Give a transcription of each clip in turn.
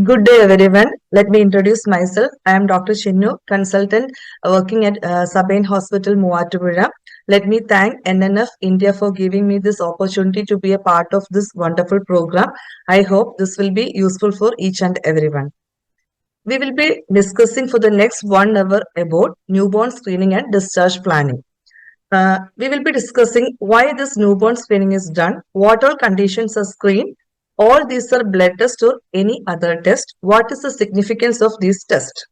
Good day, everyone. Let me introduce myself. I am Dr. Chinnu, consultant working at Sabine Hospital, Muatupura. Let me thank NNF India for giving me this opportunity to be a part of this wonderful program. I hope this will be useful for each and everyone. We will be discussing for the next 1 hour about newborn screening and discharge planning. We will be discussing why this newborn screening is done, what all conditions are screened, all these are blood tests or any other test, what is the significance of these tests.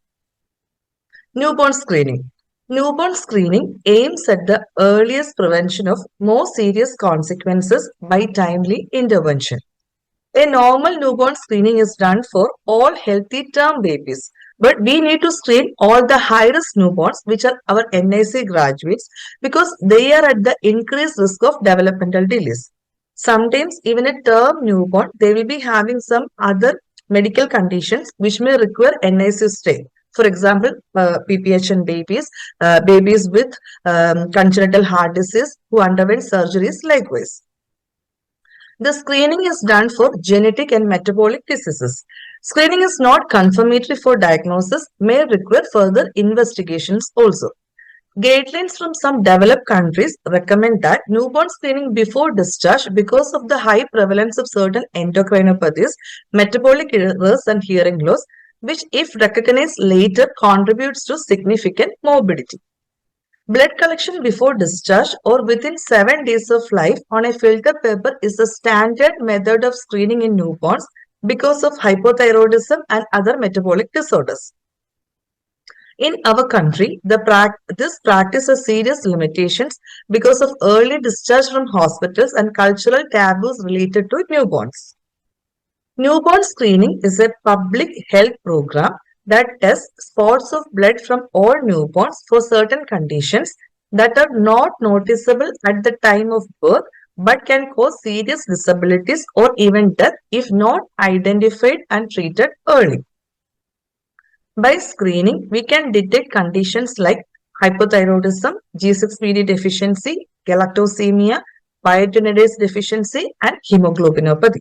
Newborn screening. Newborn screening aims at the earliest prevention of more serious consequences by timely intervention. A normal newborn screening is done for all healthy term babies, but we need to screen all the high-risk newborns, which are our NIC graduates, because they are at the increased risk of developmental delays. Sometimes even a term newborn, they will be having some other medical conditions which may require NIC stay. For example, PPHN babies, babies with congenital heart disease who underwent surgeries likewise. The screening is done for genetic and metabolic diseases. Screening is not confirmatory for diagnosis, may require further investigations also. Guidelines from some developed countries recommend that newborn screening before discharge because of the high prevalence of certain endocrinopathies, metabolic errors and hearing loss, which if recognized later contributes to significant morbidity. Blood collection before discharge or within 7 days of life on a filter paper is the standard method of screening in newborns because of hypothyroidism and other metabolic disorders. In our country, this practice has serious limitations because of early discharge from hospitals and cultural taboos related to newborns. Newborn screening is a public health program that tests spots of blood from all newborns for certain conditions that are not noticeable at the time of birth but can cause serious disabilities or even death if not identified and treated early. By screening, we can detect conditions like hypothyroidism, G6PD deficiency, galactosemia, biotinidase deficiency, and hemoglobinopathy.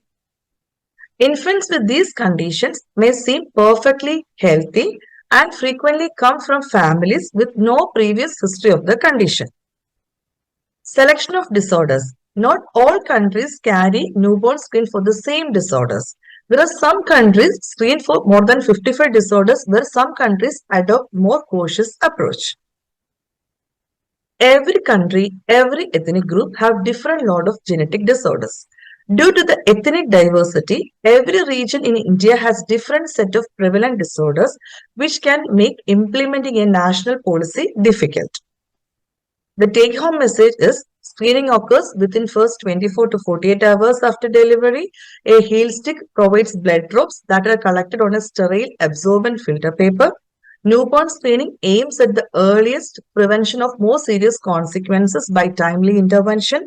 Infants with these conditions may seem perfectly healthy and frequently come from families with no previous history of the condition. Selection of disorders. Not all countries carry newborn screen for the same disorders. There are some countries screen for more than 55 disorders where some countries adopt more cautious approach. Every country, every ethnic group have different lot of genetic disorders. Due to the ethnic diversity, every region in India has different set of prevalent disorders which can make implementing a national policy difficult. The take-home message is screening occurs within first 24 to 48 hours after delivery. A heel stick provides blood drops that are collected on a sterile absorbent filter paper. Newborn screening aims at the earliest prevention of more serious consequences by timely intervention.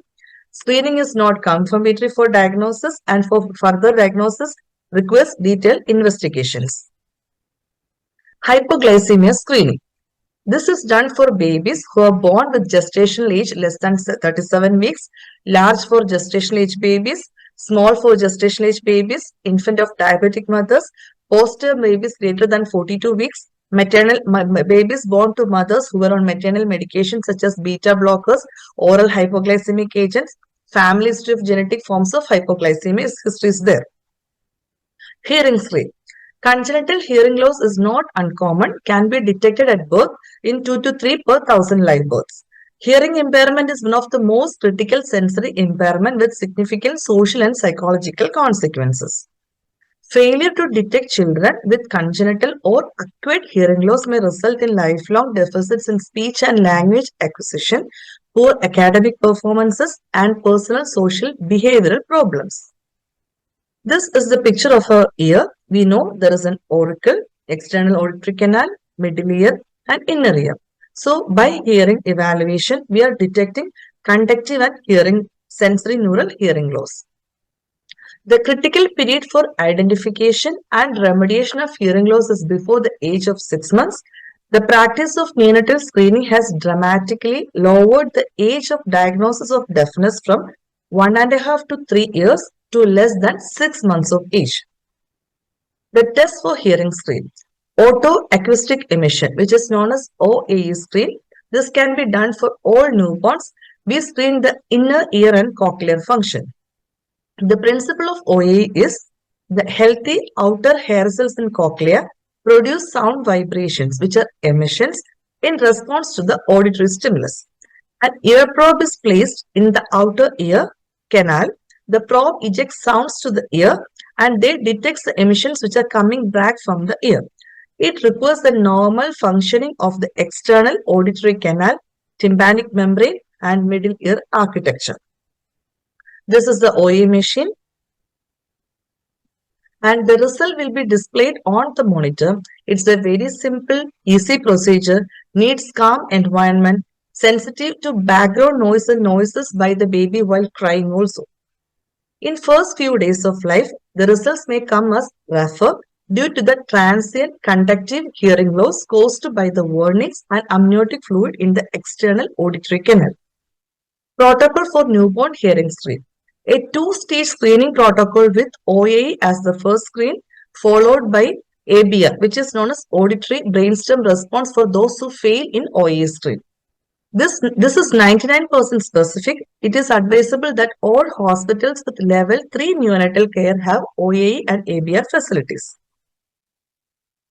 Screening is not confirmatory for diagnosis and for further diagnosis requires detailed investigations. Hypoglycemia screening. This is done for babies who are born with gestational age less than 37 weeks, large for gestational age babies, small for gestational age babies, infant of diabetic mothers, post-term babies greater than 42 weeks, maternal babies born to mothers who were on maternal medications such as beta blockers, oral hypoglycemic agents, family history of genetic forms of hypoglycemia history is there. Hearing screen. Congenital hearing loss is not uncommon, can be detected at birth in 2 to 3 per 1,000 live births. Hearing impairment is one of the most critical sensory impairment with significant social and psychological consequences. Failure to detect children with congenital or acquired hearing loss may result in lifelong deficits in speech and language acquisition, poor academic performances, and personal social behavioral problems. This is the picture of our ear. We know there is an auricle, external auditory canal, middle ear, and inner ear. So, by hearing evaluation, we are detecting conductive and hearing sensory neural hearing loss. The critical period for identification and remediation of hearing loss is before the age of 6 months. The practice of neonatal screening has dramatically lowered the age of diagnosis of deafness from 1.5 to 3 years to less than 6 months of age. The test for hearing screen. Auto-acoustic emission, which is known as OAE screen. This can be done for all newborns. We screen the inner ear and cochlear function. The principle of OAE is the healthy outer hair cells in cochlea produce sound vibrations, which are emissions, in response to the auditory stimulus. An ear probe is placed in the outer ear canal. The probe ejects sounds to the ear and they detects the emissions which are coming back from the ear. It requires the normal functioning of the external auditory canal, tympanic membrane, and middle ear architecture. This is the OA machine, and the result will be displayed on the monitor. It's a very simple, easy procedure, needs calm environment, sensitive to background noise and noises by the baby while crying also. In first few days of life, the results may come as rougher due to the transient conductive hearing loss caused by the warnings and amniotic fluid in the external auditory canal. Protocol for newborn hearing screen. A two-stage screening protocol with OAE as the first screen, followed by ABR, which is known as auditory brainstem response for those who fail in OAE screen. This is 99% specific. It is advisable that all hospitals with level 3 neonatal care have OAE and ABR facilities.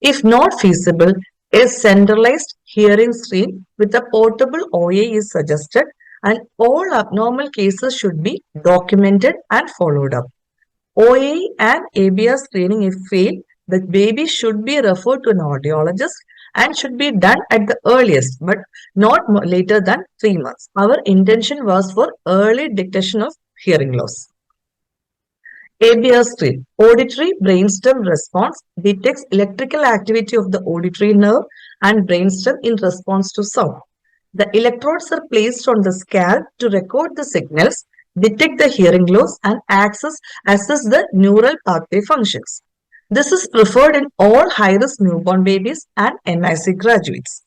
If not feasible, a centralized hearing screen with a portable OAE is suggested, and all abnormal cases should be documented and followed up. OAE and ABR screening if failed, the baby should be referred to an audiologist and should be done at the earliest, but not later than 3 months. Our intention was for early detection of hearing loss. ABR screen, auditory brainstem response, detects electrical activity of the auditory nerve and brainstem in response to sound. The electrodes are placed on the scalp to record the signals, detect the hearing loss, and assess the neural pathway functions. This is preferred in all high-risk newborn babies and NIC graduates.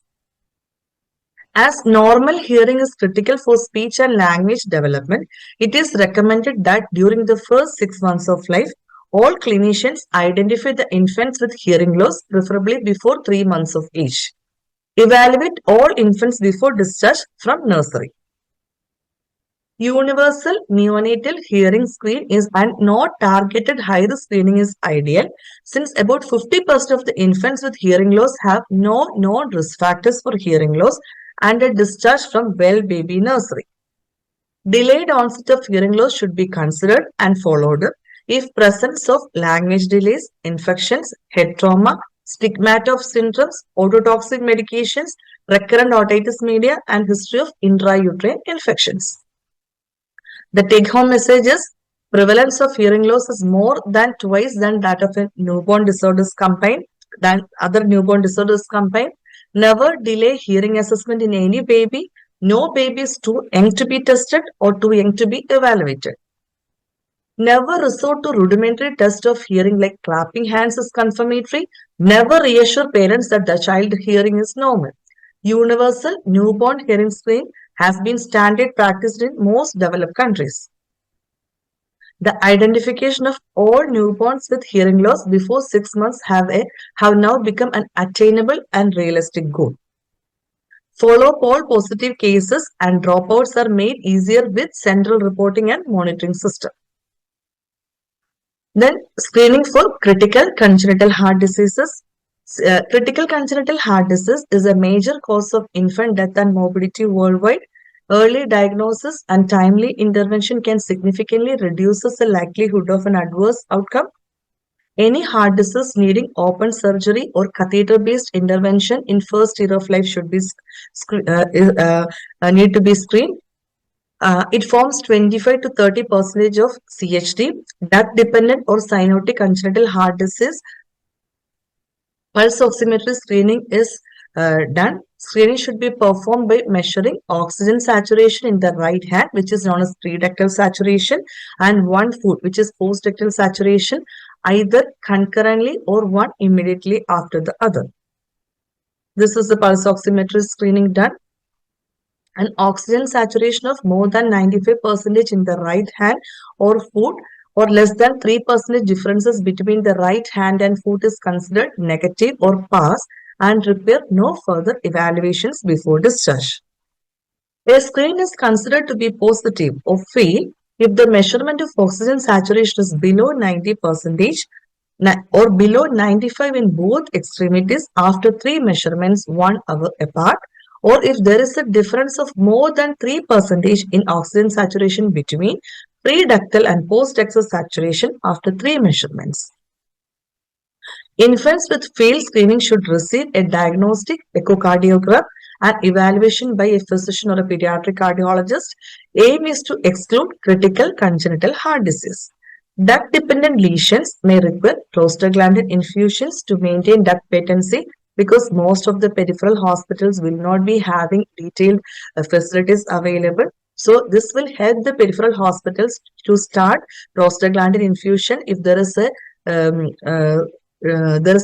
As normal hearing is critical for speech and language development, it is recommended that during the first 6 months of life, all clinicians identify the infants with hearing loss, preferably before 3 months of age. Evaluate all infants before discharge from nursery. Universal neonatal hearing screen is and not targeted high-risk screening is ideal since about 50% of the infants with hearing loss have no known risk factors for hearing loss and are discharged from well baby nursery. Delayed onset of hearing loss should be considered and followed up if presence of language delays, infections, head trauma, stigmata of syndromes, ototoxic medications, recurrent otitis media, and history of intrauterine infections. The take-home message is prevalence of hearing loss is more than twice than that of a newborn disorders combined, than other newborn disorders combined. Never delay hearing assessment in any baby. No baby is too young to be tested or too young to be evaluated. Never resort to rudimentary test of hearing like clapping hands is confirmatory. Never reassure parents that the child hearing is normal. Universal newborn hearing screen has been standard practiced in most developed countries. The identification of all newborns with hearing loss before 6 months have now become an attainable and realistic goal. Follow-up all positive cases and dropouts are made easier with central reporting and monitoring system. Then screening for critical congenital heart diseases. Critical congenital heart disease is a major cause of infant death and morbidity worldwide. Early diagnosis and timely intervention can significantly reduce the likelihood of an adverse outcome. Any heart disease needing open surgery or catheter-based intervention in first year of life should be need to be screened. It forms 25 to 30% of CHD, death-dependent or cyanotic congenital heart disease. Pulse oximetry screening is done. Screening should be performed by measuring oxygen saturation in the right hand, which is known as preductal saturation, and one foot, which is postductal saturation, either concurrently or one immediately after the other. This is the pulse oximetry screening done. An oxygen saturation of more than 95% in the right hand or foot or less than 3% differences between the right hand and foot is considered negative or pass and require no further evaluations before discharge. A screen is considered to be positive or fail if the measurement of oxygen saturation is below 90% or below 95 in both extremities after 3 measurements 1 hour apart, or if there is a difference of more than 3% in oxygen saturation between pre-ductal and post-ductal saturation after 3 measurements. Infants with failed screening should receive a diagnostic echocardiogram and evaluation by a physician or a pediatric cardiologist. Aim is to exclude critical congenital heart disease. Duct-dependent lesions may require prostaglandin infusions to maintain duct patency because most of the peripheral hospitals will not be having detailed facilities available. So this will help the peripheral hospitals to start prostaglandin infusion if there is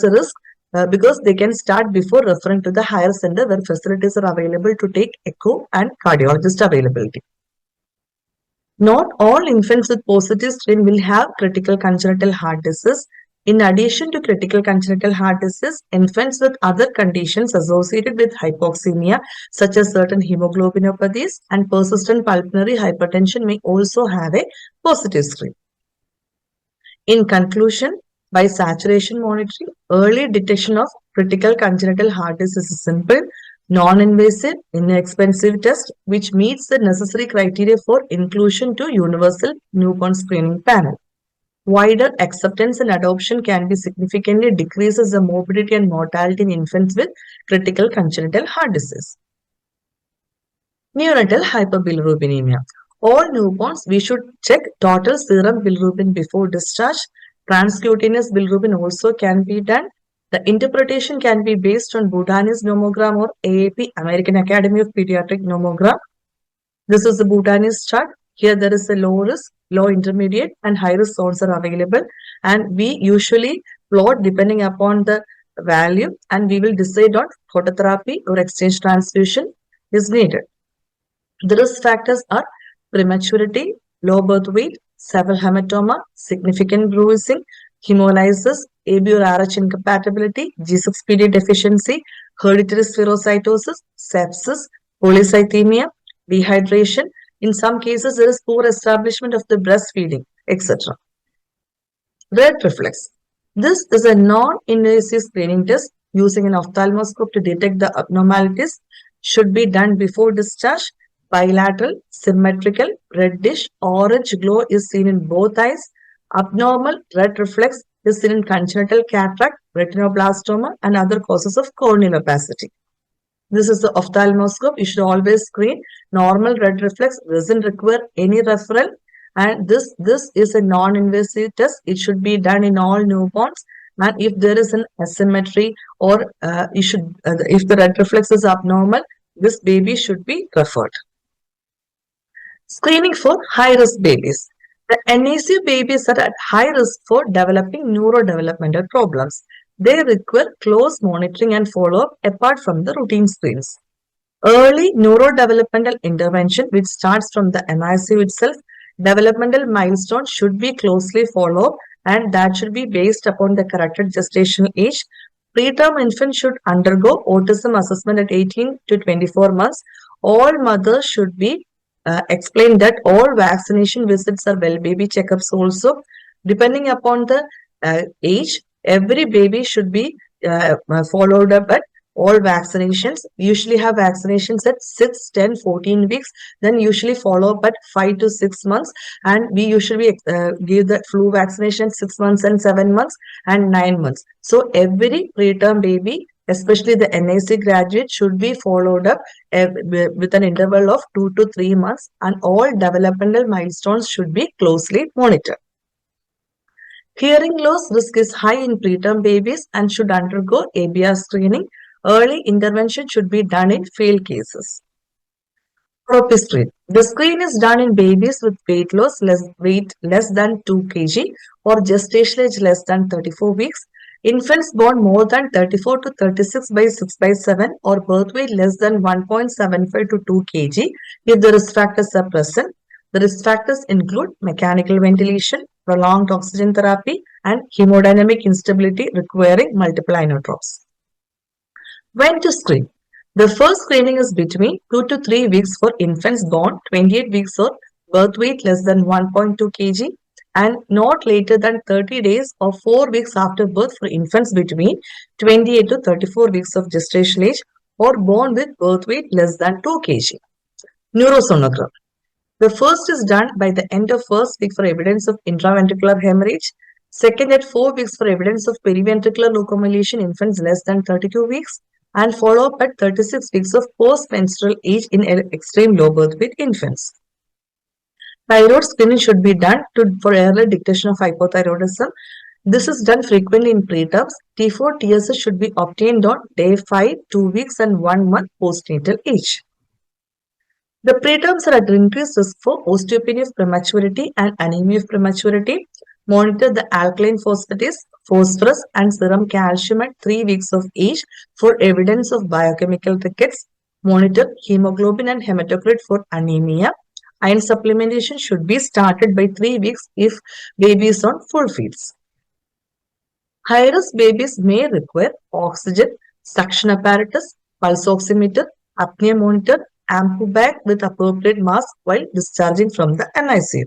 a risk because they can start before referring to the higher center where facilities are available to take echo and cardiologist availability. Not all infants with positive screen will have critical congenital heart disease. In addition to critical congenital heart disease, infants with other conditions associated with hypoxemia, such as certain hemoglobinopathies and persistent pulmonary hypertension, may also have a positive screen. In conclusion, by saturation monitoring, early detection of critical congenital heart disease is a simple, non-invasive, inexpensive test which meets the necessary criteria for inclusion to universal newborn screening panel. Wider acceptance and adoption can be significantly decreases the morbidity and mortality in infants with critical congenital heart disease. Neonatal hyperbilirubinemia. All newborns, we should check total serum bilirubin before discharge. Transcutaneous bilirubin also can be done. The interpretation can be based on Bhutanese nomogram or AAP, American Academy of Pediatric Nomogram. This is the Bhutanese chart. Here there is a low risk, low intermediate and high risk zones are available, and we usually plot depending upon the value, and we will decide on phototherapy or exchange transfusion is needed. The risk factors are prematurity, low birth weight, severe hematoma, significant bruising, hemolysis, AB or RH incompatibility, G6PD deficiency, hereditary spherocytosis, sepsis, polycythemia, dehydration. In some cases, there is poor establishment of the breastfeeding, etc. Red reflex. This is a non-invasive screening test using an ophthalmoscope to detect the abnormalities. Should be done before discharge. Bilateral, symmetrical, reddish, orange glow is seen in both eyes. Abnormal red reflex is seen in congenital cataract, retinoblastoma, and other causes of corneal opacity. This is the ophthalmoscope. You should always screen. Normal red reflex doesn't require any referral, and this is a non-invasive test. It should be done in all newborns. And if there is an asymmetry or if the red reflex is abnormal, this baby should be referred. Screening for high-risk babies. The NAC babies are at high risk for developing neurodevelopmental problems. They require close monitoring and follow-up apart from the routine screens. Early neurodevelopmental intervention, which starts from the NICU itself, developmental milestones should be closely followed, and that should be based upon the corrected gestational age. Preterm infants should undergo autism assessment at 18 to 24 months. All mothers should be explained that all vaccination visits are well baby checkups also. Depending upon the age, every baby should be followed up at all vaccinations. We usually have vaccinations at 6, 10, 14 weeks, then usually follow up at 5 to 6 months, and we usually give the flu vaccination 6 months and 7 months and 9 months. So every preterm baby, especially the NAC graduate, should be followed up with an interval of 2 to 3 months, and all developmental milestones should be closely monitored. Hearing loss risk is high in preterm babies and should undergo ABR screening. Early intervention should be done in failed cases. Trophy screen. The screen is done in babies with weight loss less than 2 kg or gestational age less than 34 weeks. Infants born more than 34 to 36 by 6 by 7 or birth weight less than 1.75 to 2 kg if the risk factors are present. The risk factors include mechanical ventilation, prolonged oxygen therapy, and hemodynamic instability requiring multiple inotropes. When to screen? The first screening is between 2 to 3 weeks for infants born 28 weeks or birth weight less than 1.2 kg and not later than 30 days or 4 weeks after birth for infants between 28 to 34 weeks of gestational age or born with birth weight less than 2 kg. Neurosonogram. The first is done by the end of first week for evidence of intraventricular hemorrhage. Second at 4 weeks for evidence of periventricular leukomylation in infants less than 32 weeks. And follow up at 36 weeks of post-menstrual age in extreme low birth weight infants. Thyroid screening should be done for early detection of hypothyroidism. This is done frequently in preterms. T4 TSS should be obtained on day 5, 2 weeks and 1 month postnatal age. The preterms are at increased risk for osteopenia of prematurity and anemia of prematurity. Monitor the alkaline phosphatase, phosphorus, and serum calcium at 3 weeks of age for evidence of biochemical rickets. Monitor hemoglobin and hematocrit for anemia. Iron supplementation should be started by 3 weeks if baby is on full feeds. High-risk babies may require oxygen, suction apparatus, pulse oximeter, apnea monitor, ampu bag with appropriate mask while discharging from the NICU.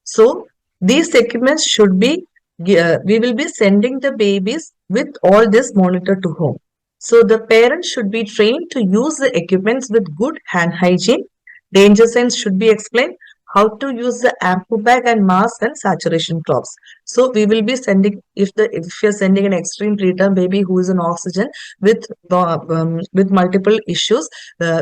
So, these equipments should be, we will be sending the babies with all this monitored to home. So, the parents should be trained to use the equipments with good hand hygiene. Danger signs should be explained, how to use the ampu bag and mask and saturation props. So we will be sending, if you're sending an extreme preterm baby who is on oxygen with multiple issues,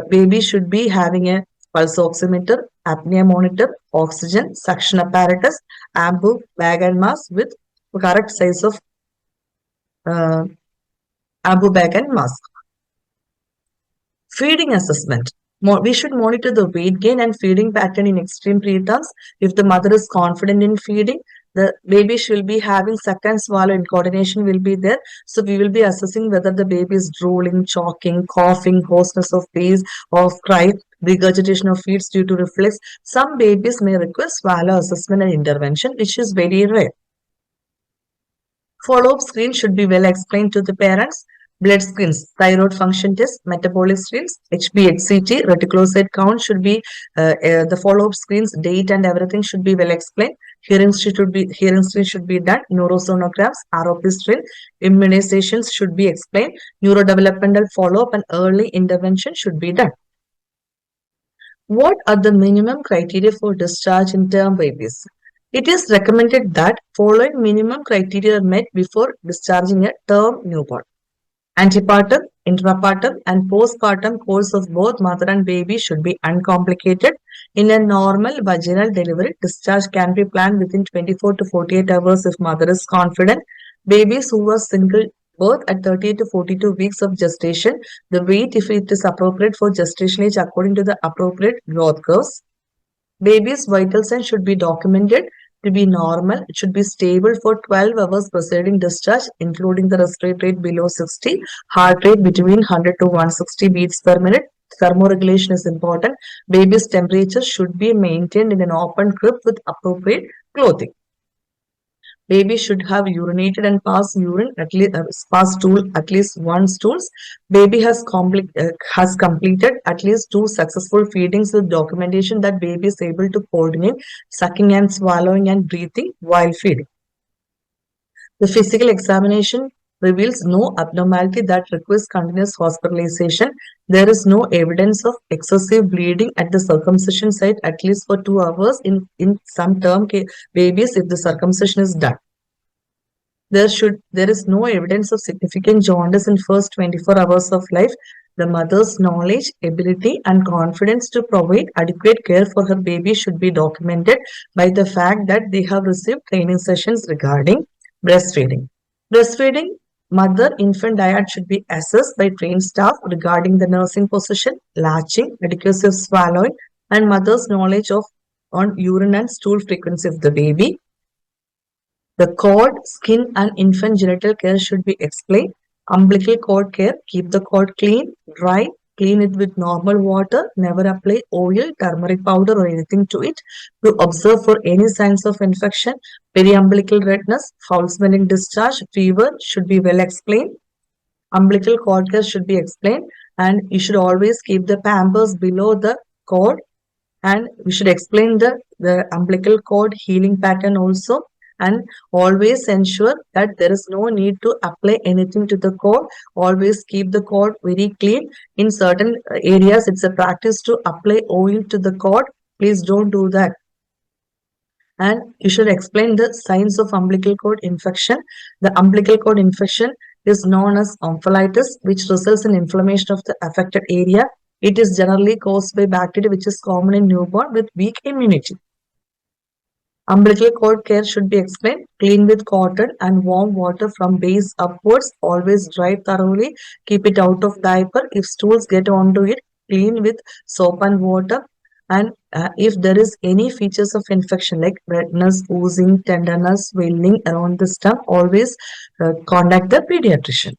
baby should be having a pulse oximeter, apnea monitor, oxygen, suction apparatus, ampu bag and mask with correct size of ampu bag and mask. Feeding assessment. We should monitor the weight gain and feeding pattern in extreme preterms. If the mother is confident in feeding, the baby should be having suck and swallow and coordination will be there. So we will be assessing whether the baby is drooling, choking, coughing, hoarseness of face, or cry, regurgitation of feeds due to reflex. Some babies may require swallow assessment and intervention, which is very rare. Follow-up screen should be well explained to the parents. Blood screens, thyroid function test, metabolic screens, HbHCT, reticulocyte count should be, the follow-up screens, date and everything should be well explained. Hearing screen should be done. Neurosonograms, ROP screen, immunizations should be explained. Neurodevelopmental follow-up and early intervention should be done. What are the minimum criteria for discharge in term babies? It is recommended that following minimum criteria are met before discharging a term newborn. Antepartum, intrapartum, and postpartum course of both mother and baby should be uncomplicated. In a normal vaginal delivery, discharge can be planned within 24 to 48 hours if mother is confident. Babies who were single birth at 30 to 42 weeks of gestation, the weight if it is appropriate for gestation age according to the appropriate growth curves. Baby's vital signs should be documented to be normal. It should be stable for 12 hours preceding discharge, including the respiratory rate below 60, heart rate between 100 to 160 beats per minute. Thermoregulation is important. Baby's temperature should be maintained in an open crib with appropriate clothing. Baby should have urinated and passed urine at least passed stool at least one stools. Baby has completed at least 2 successful feedings with documentation that baby is able to coordinate sucking and swallowing and breathing while feeding. The physical examination reveals no abnormality that requires continuous hospitalization. There is no evidence of excessive bleeding at the circumcision site at least for 2 hours in some term babies if the circumcision is done. There is no evidence of significant jaundice in first 24 hours of life. The mother's knowledge, ability, and confidence to provide adequate care for her baby should be documented by the fact that they have received training sessions regarding breastfeeding. Breastfeeding, mother-infant dyad should be assessed by trained staff regarding the nursing position, latching, adequacy of swallowing, and mother's knowledge on urine and stool frequency of the baby. The cord, skin, and infant genital care should be explained. Umbilical cord care, keep the cord clean, dry, clean it with normal water, never apply oil, turmeric powder or anything to it. To observe for any signs of infection, periumbilical redness, foul smelling discharge, fever should be well explained. Umbilical cord care should be explained, and you should always keep the pampers below the cord, and we should explain the umbilical cord healing pattern also, and always ensure that there is no need to apply anything to the cord. Always keep the cord very clean. In certain areas it's a practice to apply oil to the cord. Please don't do that. And you should explain the signs of umbilical cord infection. The umbilical cord infection is known as omphalitis, which results in inflammation of the affected area. It is generally caused by bacteria, which is common in newborn with weak immunity. Umbilical cord care should be explained. Clean with cotton and warm water from base upwards. Always dry thoroughly. Keep it out of diaper. If stools get onto it, clean with soap and water. And if there is any features of infection like redness, oozing, tenderness, swelling around the stump, always contact the pediatrician.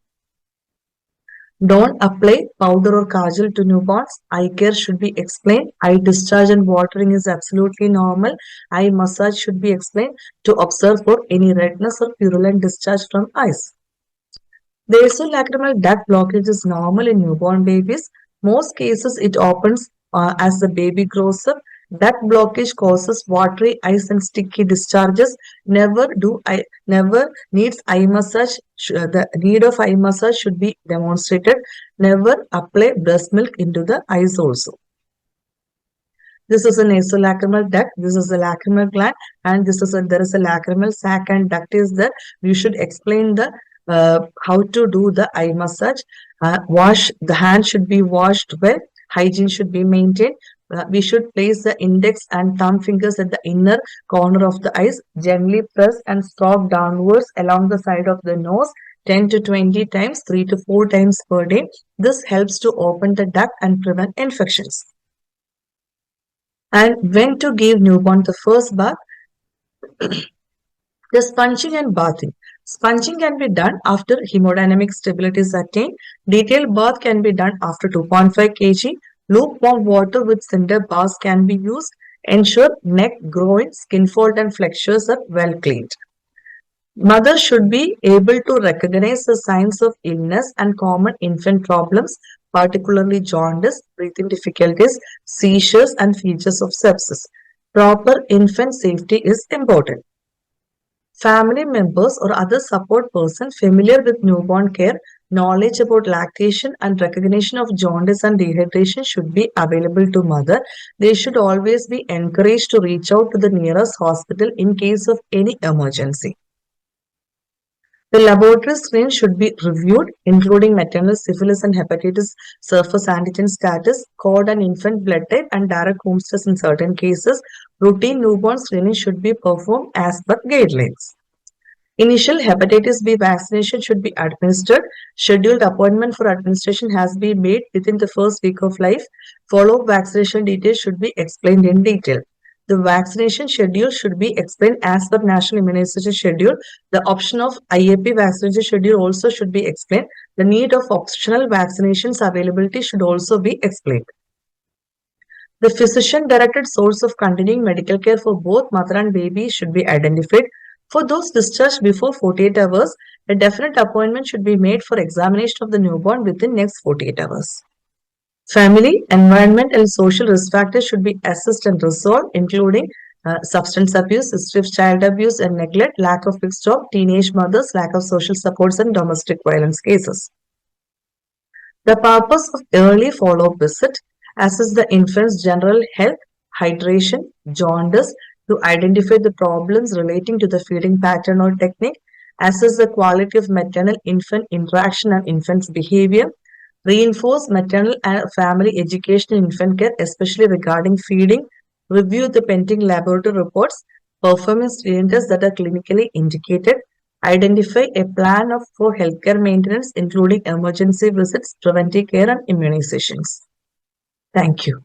Don't apply powder or kajal to newborns. Eye care should be explained. Eye discharge and watering is absolutely normal. Eye massage should be explained to observe for any redness or purulent discharge from eyes. The esolacrimal duct blockage is normal in newborn babies. Most cases it opens as the baby grows up. Duct blockage causes watery eyes and sticky discharges. Never needs eye massage. The need of eye massage should be demonstrated. Never apply breast milk into the eyes also. This is a nasolacrimal duct. This is a lacrimal gland, and there is a lacrimal sac and duct is there. You should explain the how to do the eye massage. The hand should be washed well. Hygiene should be maintained. We should place the index and thumb fingers at the inner corner of the eyes. Gently press and stroke downwards along the side of the nose 10 to 20 times, 3 to 4 times per day. This helps to open the duct and prevent infections. And when to give newborn the first bath? The sponging and bathing. Sponging can be done after hemodynamic stability is attained. Detailed bath can be done after 2.5 kg. Lukewarm water with cinder baths can be used. Ensure neck, groin, skin fold and flexures are well cleaned. Mothers should be able to recognize the signs of illness and common infant problems, particularly jaundice, breathing difficulties, seizures and features of sepsis. Proper infant safety is important. Family members or other support person familiar with newborn care, knowledge about lactation and recognition of jaundice and dehydration should be available to mother. They should always be encouraged to reach out to the nearest hospital in case of any emergency. The laboratory screen should be reviewed, including maternal syphilis and hepatitis surface antigen status, cord and infant blood type, and direct home stress in certain cases. Routine newborn screening should be performed as per guidelines. Initial hepatitis B vaccination should be administered. Scheduled appointment for administration has been made within the first week of life. Follow-up vaccination details should be explained in detail. The vaccination schedule should be explained as per National Immunization Schedule. The option of IAP vaccination schedule also should be explained. The need of optional vaccinations availability should also be explained. The physician-directed source of continuing medical care for both mother and baby should be identified. For those discharged before 48 hours, a definite appointment should be made for examination of the newborn within next 48 hours. Family, environment, and social risk factors should be assessed and resolved, including substance abuse, history of child abuse and neglect, lack of fixed job, teenage mothers, lack of social supports, and domestic violence cases. The purpose of early follow-up visit: assess the infant's general health, hydration, jaundice, to identify the problems relating to the feeding pattern or technique, assess the quality of maternal-infant interaction and infant's behavior, reinforce maternal and family education in infant care, especially regarding feeding, review the pending laboratory reports, performance screening tests that are clinically indicated, identify a plan for healthcare maintenance, including emergency visits, preventive care, and immunizations. Thank you.